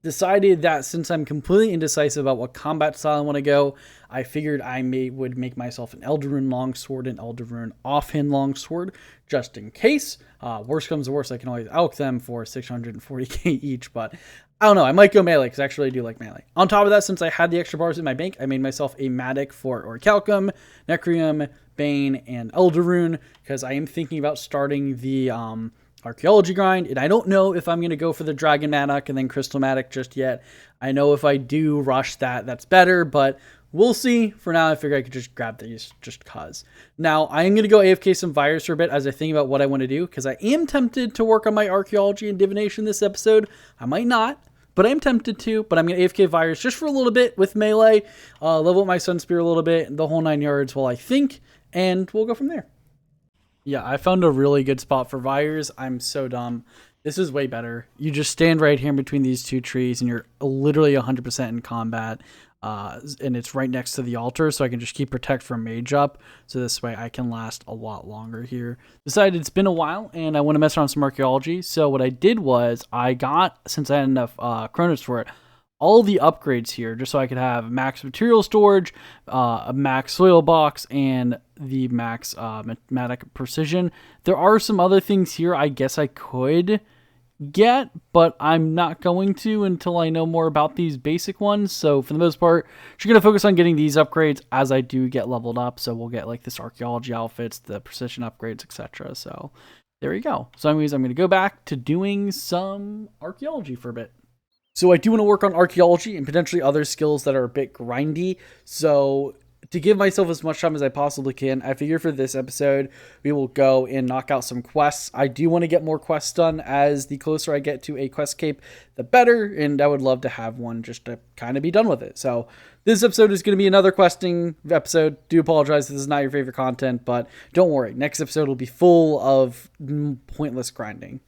decided that since I'm completely indecisive about what combat style I want to go, I figured would make myself an Elderun longsword and Elderun offhand longsword just in case. Worst comes to worst, I can always elk them for 640k each, but I don't know. I might go melee because actually I do like melee. On top of that, since I had the extra bars in my bank, I made myself a Matic for Orichalcum, Necrium, Bane, and Elderun because I am thinking about starting the archaeology grind, and I don't know if I'm going to go for the Dragon Matic and then Crystal Matic just yet. I know if I do rush that, that's better, but we'll see. For now, I figure I could just grab these just cause. Now, I am going to go AFK some virus for a bit as I think about what I want to do, because I am tempted to work on my archaeology and divination this episode. I might not, but I'm tempted to. But I'm going to AFK virus just for a little bit with melee, level up my Sun Spear a little bit, the whole 9 yards while I think, and we'll go from there. Yeah, I found a really good spot for Vires. I'm so dumb. This is way better. You just stand right here in between these two trees, and you're literally 100% in combat. And it's right next to the altar, so I can just keep Protect from Mage up. So this way I can last a lot longer here. Decided it's been a while, and I want to mess around with some archaeology. So what I did was I got, since I had enough Chronos for it, all the upgrades here just so I could have max material storage, a max soil box, and the max mathematic precision. There are some other things here I guess I could get, but I'm not going to until I know more about these basic ones. So for the most part, just going to focus on getting these upgrades as I do get leveled up. So we'll get like this archaeology outfits, the precision upgrades, etc. So there you go. So anyways, I'm going to go back to doing some archaeology for a bit. So I do want to work on archaeology and potentially other skills that are a bit grindy. So to give myself as much time as I possibly can, I figure for this episode, we will go and knock out some quests. I do want to get more quests done, as the closer I get to a quest cape, the better. And I would love to have one just to kind of be done with it. So this episode is going to be another questing episode. Do apologize if this is not your favorite content, but don't worry. Next episode will be full of pointless grinding.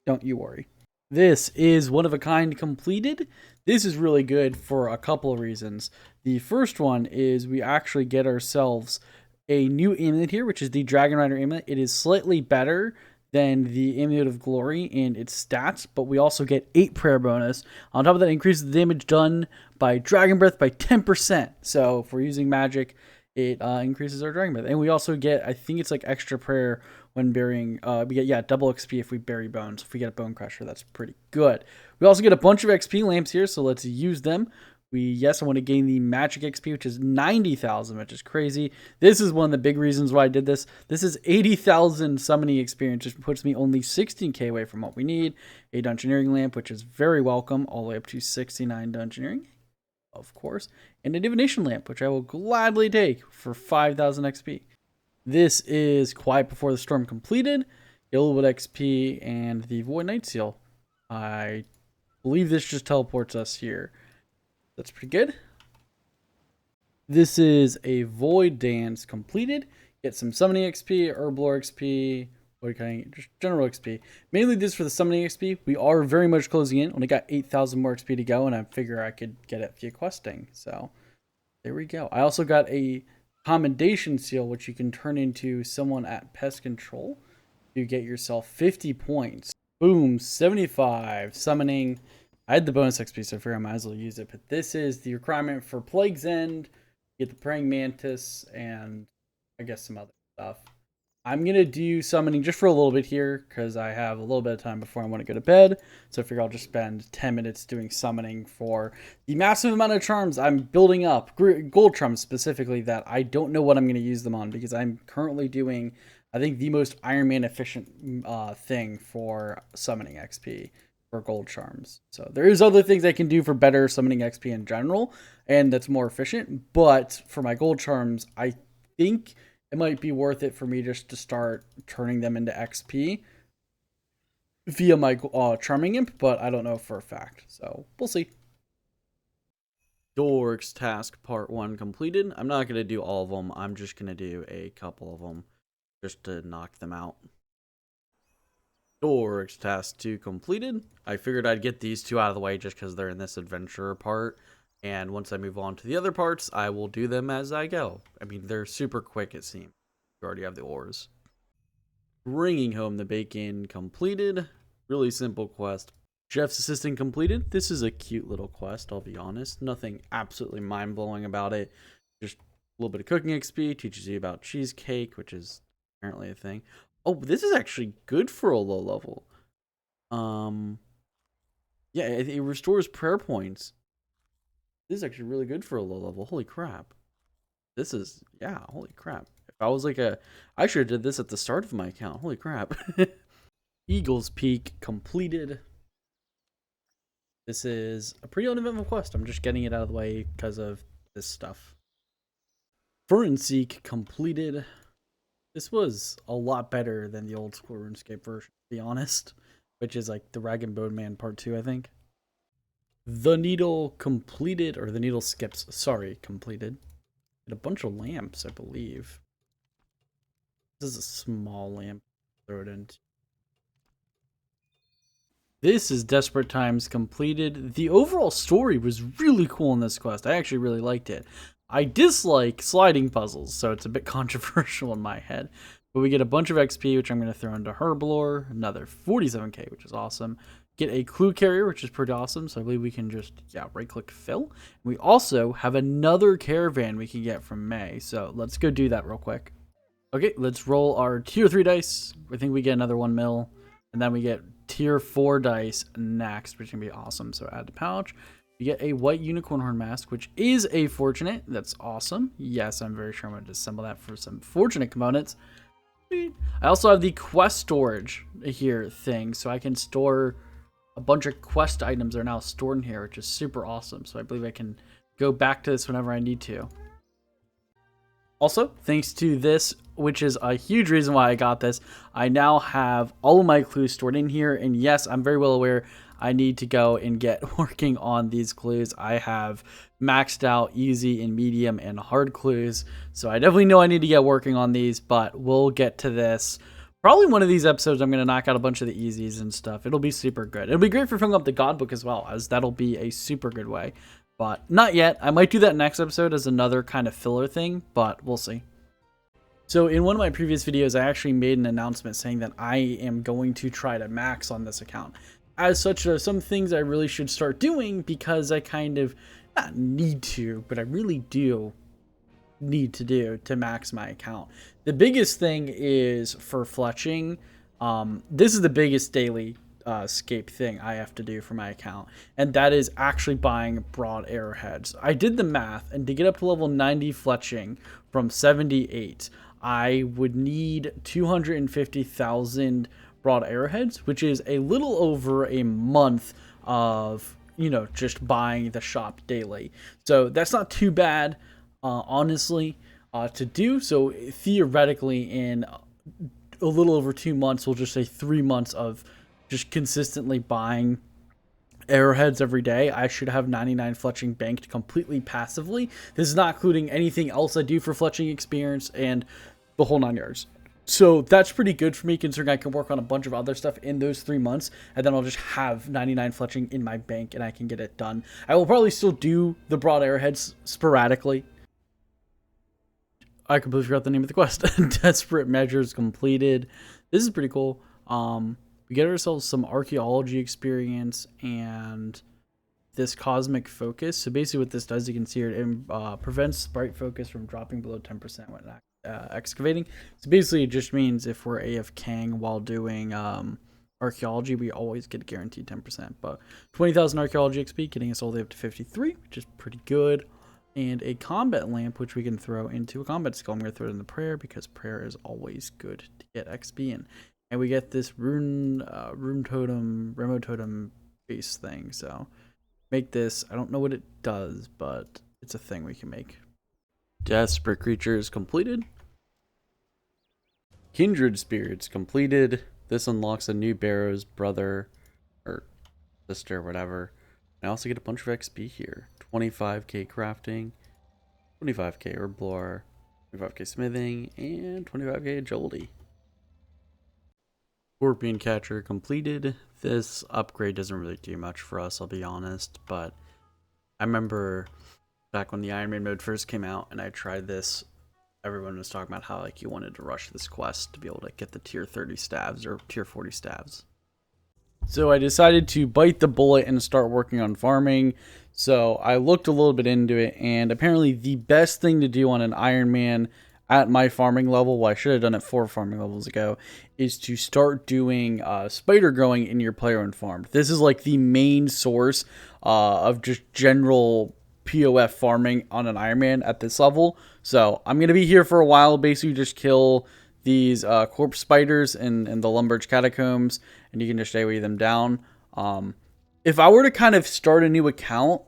Don't you worry. This is one of a kind completed. This is really good for a couple of reasons. The first one is we actually get ourselves a new amulet here, which is the Dragon Rider amulet. It is slightly better than the Amulet of Glory in its stats, but we also get 8 prayer bonus. On top of that, increases the damage done by Dragon Breath by 10%. So if we're using magic, it increases our Dragon Breath. And we also get, I think it's like extra prayer when burying, we get, double XP if we bury bones. If we get a bone crusher, that's pretty good. We also get a bunch of XP lamps here, so let's use them. I want to gain the magic XP, which is 90,000, which is crazy. This is one of the big reasons why I did this. This is 80,000 summoning experience, which puts me only 16k away from what we need. A dungeoneering lamp, which is very welcome, all the way up to 69 dungeoneering, of course. And a divination lamp, which I will gladly take for 5,000 XP. This is Quiet Before the Storm completed, Illwood XP, and the Void Night Seal. I believe this just teleports us here. That's pretty good. This is a Void Dance completed. Get some Summoning XP, Herblore XP, just general XP. Mainly this for the Summoning XP. We are very much closing in. Only got 8,000 more XP to go, and I figure I could get it via questing. So there we go. I also got a Commendation Seal, which you can turn into someone at Pest Control. You get yourself 50 points. Boom, 75. Summoning. I had the bonus XP, so I figured I might as well use it. But this is the requirement for Plague's End. Get the Praying Mantis, and I guess some other stuff. I'm going to do summoning just for a little bit here, because I have a little bit of time before I want to go to bed. So I figure I'll just spend 10 minutes doing summoning for the massive amount of charms I'm building up. Gold charms specifically, that I don't know what I'm going to use them on, because I'm currently doing, I think, the most Ironman efficient thing for summoning XP for gold charms. So there is other things I can do for better summoning XP in general, and that's more efficient. But for my gold charms, I think it might be worth it for me just to start turning them into XP via my Charming Imp, but I don't know for a fact. So we'll see. Dorks task part 1 completed. I'm not going to do all of them. I'm just going to do a couple of them just to knock them out. Dorks task 2 completed. I figured I'd get these two out of the way just because they're in this adventurer part. And once I move on to the other parts, I will do them as I go. I mean, they're super quick, it seems. You already have the ores. Bringing home the bacon completed. Really simple quest. Jeff's assistant completed. This is a cute little quest, I'll be honest. Nothing absolutely mind-blowing about it. Just a little bit of cooking XP, teaches you about cheesecake, which is apparently a thing. Oh, this is actually good for a low level. Yeah, it restores prayer points. This is actually really good for a low level. Holy crap. This is, yeah, holy crap. If I was like I should have did this at the start of my account. Holy crap. Eagle's Peak completed. This is a pretty uneventful quest. I'm just getting it out of the way because of this stuff. Seek completed. This was a lot better than the old school RuneScape version, to be honest. Which is like the Rag and Bone Man Part 2, I think. The Needle completed, or the Needle Skips, sorry, completed. And a bunch of lamps, I believe. This is a small lamp. Throw it in. This is Desperate Times completed. The overall story was really cool in this quest. I actually really liked it. I dislike sliding puzzles, so it's a bit controversial in my head. But we get a bunch of XP, which I'm going to throw into Herblore. Another 47k, which is awesome. Get a clue carrier, which is pretty awesome. So I believe we can just, right-click fill. We also have another caravan we can get from May. So let's go do that real quick. Okay, let's roll our tier 3 dice. I think we get another 1 mil. And then we get tier 4 dice next, which is going to be awesome. So add to pouch. We get a white unicorn horn mask, which is a fortunate. That's awesome. Yes, I'm very sure I'm going to assemble that for some fortunate components. I also have the quest storage here thing, so I can store a bunch of quest items are now stored in here, which is super awesome. So I believe I can go back to this whenever I need to. Also, thanks to this, which is a huge reason why I got this, I now have all of my clues stored in here. And yes, I'm very well aware I need to go and get working on these clues. I have maxed out easy and medium and hard clues. So I definitely know I need to get working on these, but we'll get to this. Probably one of these episodes, I'm going to knock out a bunch of the easies and stuff. It'll be super good. It'll be great for filling up the God Book as well, as that'll be a super good way. But not yet. I might do that next episode as another kind of filler thing, but we'll see. So in one of my previous videos, I actually made an announcement saying that I am going to try to max on this account. As such, there are some things I really should start doing because I kind of, not need to, but I really do need to do to max my account. The biggest thing is for fletching. This is the biggest daily scape thing I have to do for my account, and that is actually buying broad arrowheads. I did the math, and to get up to level 90 fletching from 78, I would need 250,000 broad arrowheads, which is a little over a month of, just buying the shop daily. So that's not too bad, honestly, to do. So theoretically, in a little over 2 months, we'll just say 3 months of just consistently buying arrowheads every day, I should have 99 fletching banked completely passively. This is not including anything else I do for fletching experience and the whole 9 yards. So that's pretty good for me, considering I can work on a bunch of other stuff in those 3 months, and then I'll just have 99 fletching in my bank and I can get it done. I will probably still do the broad arrowheads sporadically. I completely forgot the name of the quest. Desperate Measures completed. This is pretty cool. We get ourselves some archaeology experience and this cosmic focus. So basically what this does, you can see here, it prevents sprite focus from dropping below 10% when excavating. So basically it just means if we're AFKing while doing archaeology, we always get guaranteed 10%. But 20,000 archaeology XP, getting us all the way up to 53, which is pretty good. And a combat lamp, which we can throw into a combat skill. I'm going to throw it in the prayer because prayer is always good to get XP in. And we get this rune totem, Remo totem base thing. So make this. I don't know what it does, but it's a thing we can make. Desperate Creatures completed. Kindred Spirits completed. This unlocks a new Barrow's brother or sister, whatever. I also get a bunch of XP here. 25k crafting, 25k herblore, 25k smithing, and 25k agility. Scorpion Catcher completed. This upgrade doesn't really do much for us, I'll be honest, but I remember back when the Ironman mode first came out and I tried this, everyone was talking about how like you wanted to rush this quest to be able to get the tier 30 staves or tier 40 staves. So I decided to bite the bullet and start working on farming. So I looked a little bit into it, and apparently the best thing to do on an Ironman at my farming level, well, I should have done it 4 farming levels ago, is to start doing spider growing in your player-owned farm. This is like the main source of just general POF farming on an Ironman at this level. So I'm going to be here for a while, basically just kill these corpse spiders in the Lumbridge catacombs, and you can just AoE them down. If I were to kind of start a new account,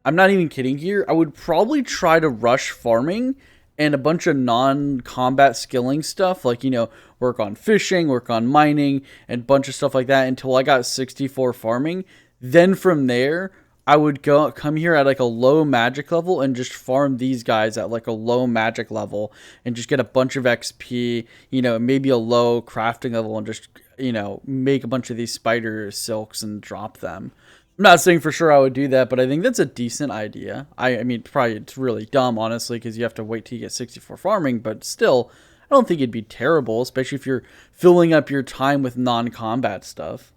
I'm not even kidding here, I would probably try to rush farming and a bunch of non-combat skilling stuff, like, you know, work on fishing, work on mining, and a bunch of stuff like that until I got 64 farming. Then from there, I would come here at like a low magic level and just farm these guys at like a low magic level and just get a bunch of XP, you know, maybe a low crafting level, and just, you know, make a bunch of these spider silks and drop them. I'm not saying for sure I would do that, but I think that's a decent idea. I mean, probably it's really dumb, honestly, because you have to wait till you get 64 farming, but still, I don't think it'd be terrible, especially if you're filling up your time with non-combat stuff.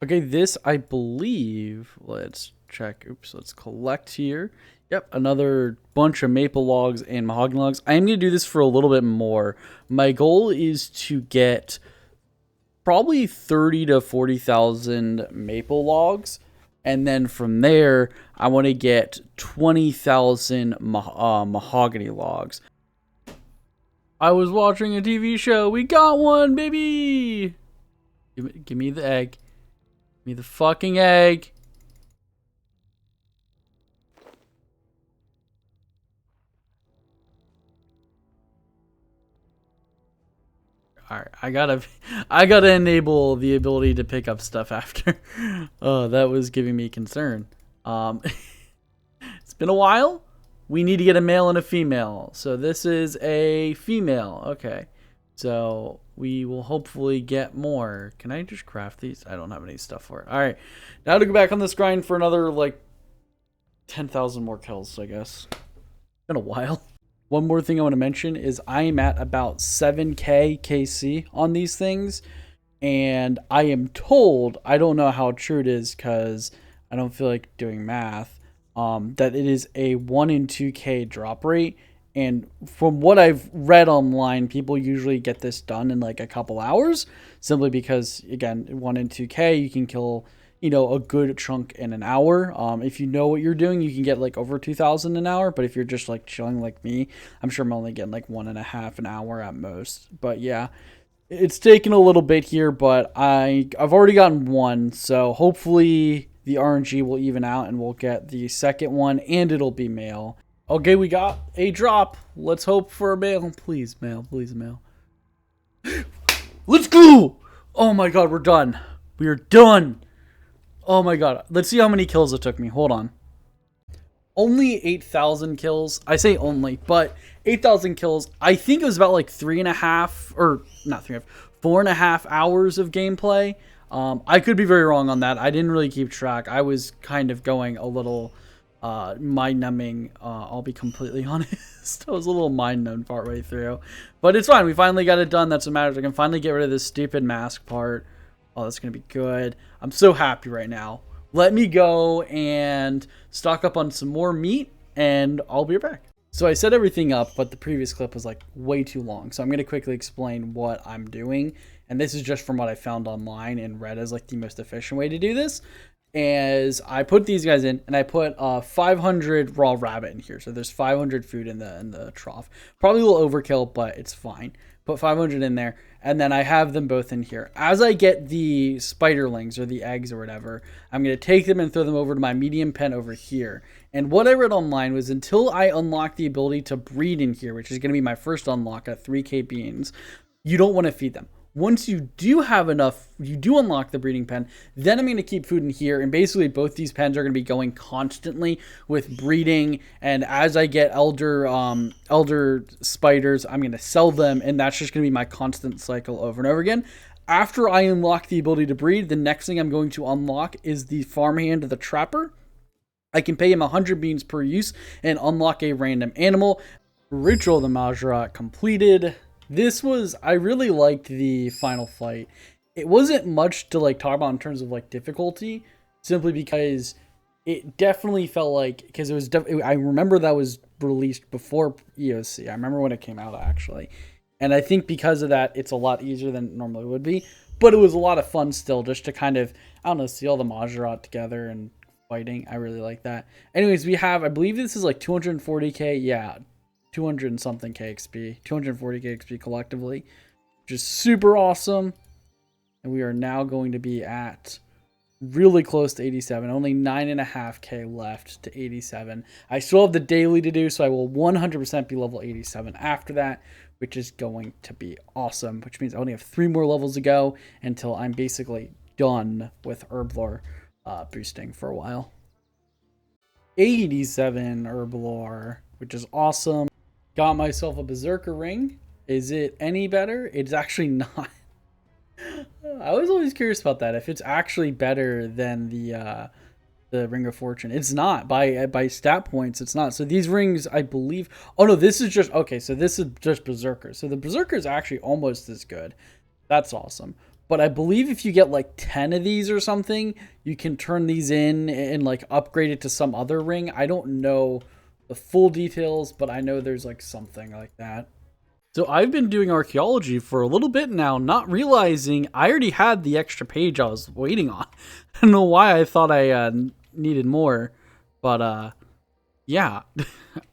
Okay, this, I believe, let's check. Oops, let's collect here. Yep, another bunch of maple logs and mahogany logs. I'm going to do this for a little bit more. My goal is to get probably 30 to 40,000 maple logs. And then from there, I want to get 20,000 mahogany logs. I was watching a TV show. We got one, baby! Give me the egg. Give me the fucking egg. Alright, I gotta enable the ability to pick up stuff after. Oh, that was giving me concern. It's been a while. We need to get a male and a female. So this is a female. Okay. So we will hopefully get more. Can I just craft these? I don't have any stuff for it. Alright. Now to go back on this grind for another, like, 10,000 more kills, I guess. Been a while. One more thing I want to mention is I'm at about 7k KC on these things, and I am told, I don't know how true it is because I don't feel like doing math, that it is a 1 in 2k drop rate, and from what I've read online, people usually get this done in like a couple hours, simply because, again, 1 in 2k, you can kill, you know, a good chunk in an hour. If you know what you're doing, you can get like over 2,000 an hour. But if you're just like chilling like me, I'm sure I'm only getting like 1.5 an hour at most. But yeah, it's taken a little bit here, but I've already gotten one. So hopefully the RNG will even out and we'll get the second one, and it'll be male. Okay, we got a drop. Let's hope for a male. Please, male. Please, male. Let's go! Oh my god, we're done. We are done. Oh my god. Let's see how many kills it took me. Hold on. Only 8,000 kills. I say only, but 8,000 kills. I think it was about like 3.5, or not 3.5, 4.5 hours of gameplay. I could be very wrong on that. I didn't really keep track. I was kind of going a little mind-numbing. I'll be completely honest. I was a little mind-numbed partway through. But it's fine. We finally got it done. That's what matters. I can finally get rid of this stupid mask part. Oh, that's going to be good. I'm so happy right now. Let me go and stock up on some more meat, and I'll be right back. So I set everything up, but the previous clip was like way too long. So I'm going to quickly explain what I'm doing. And this is just from what I found online and read as like the most efficient way to do this. As I put these guys in, and I put 500 raw rabbit in here. So there's 500 food in the trough. Probably a little overkill, but it's fine. Put 500 in there, and then I have them both in here. As I get the spiderlings or the eggs or whatever, I'm going to take them and throw them over to my medium pen over here. And what I read online was until I unlock the ability to breed in here, which is going to be my first unlock at 3k beans, you don't want to feed them. Once you do have enough, you do unlock the breeding pen, then I'm going to keep food in here, and basically both these pens are going to be going constantly with breeding, and as I get elder spiders, I'm going to sell them, and that's just going to be my constant cycle over and over again. After I unlock the ability to breed, the next thing I'm going to unlock is the farmhand, the trapper. I can pay him 100 beans per use and unlock a random animal. Ritual of the Majra completed. I really liked the final fight. it wasn't much to like talk about in terms of like difficulty, simply because it definitely felt like, because it was I remember that was released before EOC. I remember when it came out actually, and I think because of that, it's a lot easier than it normally would be. But it was a lot of fun still, just to kind of, I don't know, see all the Majorat together and fighting. I really like that. Anyways, we have, I believe this is like 240k, yeah, 200 and something KXP, 240k XP collectively, which is super awesome. And we are now going to be at really close to 87, only 9.5k left to 87. I still have the daily to do, so I will 100% be level 87 after that, which is going to be awesome, which means I only have 3 more levels to go until I'm basically done with Herblore boosting for a while. 87 Herblore, which is awesome. Got myself a Berserker ring. Is it any better? It's actually not. I was always curious about that. If it's actually better than the Ring of Fortune, it's not by stat points. It's not. So these rings, I believe. Oh no, this is just okay. So this is just Berserker. So the Berserker is actually almost as good. That's awesome. But I believe if you get like 10 of these or something, you can turn these in and like upgrade it to some other ring. I don't know the full details, but I know there's like something like that. So I've been doing archaeology for a little bit now, not realizing I already had the extra page I was waiting on. I don't know why I thought I needed more, but yeah,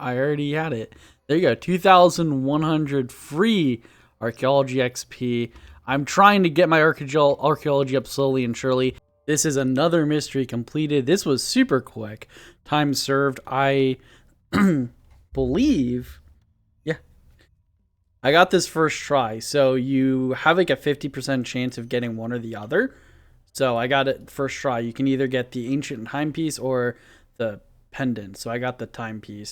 I already had it. There you go, 2,100 free archaeology XP. I'm trying to get my archaeology up slowly and surely. This is another mystery completed. This was super quick. Time served. I believe, yeah, I got this first try. So you have like a 50% chance of getting one or the other. So I got it first try. You can either get the ancient timepiece or the pendant. So I got the timepiece.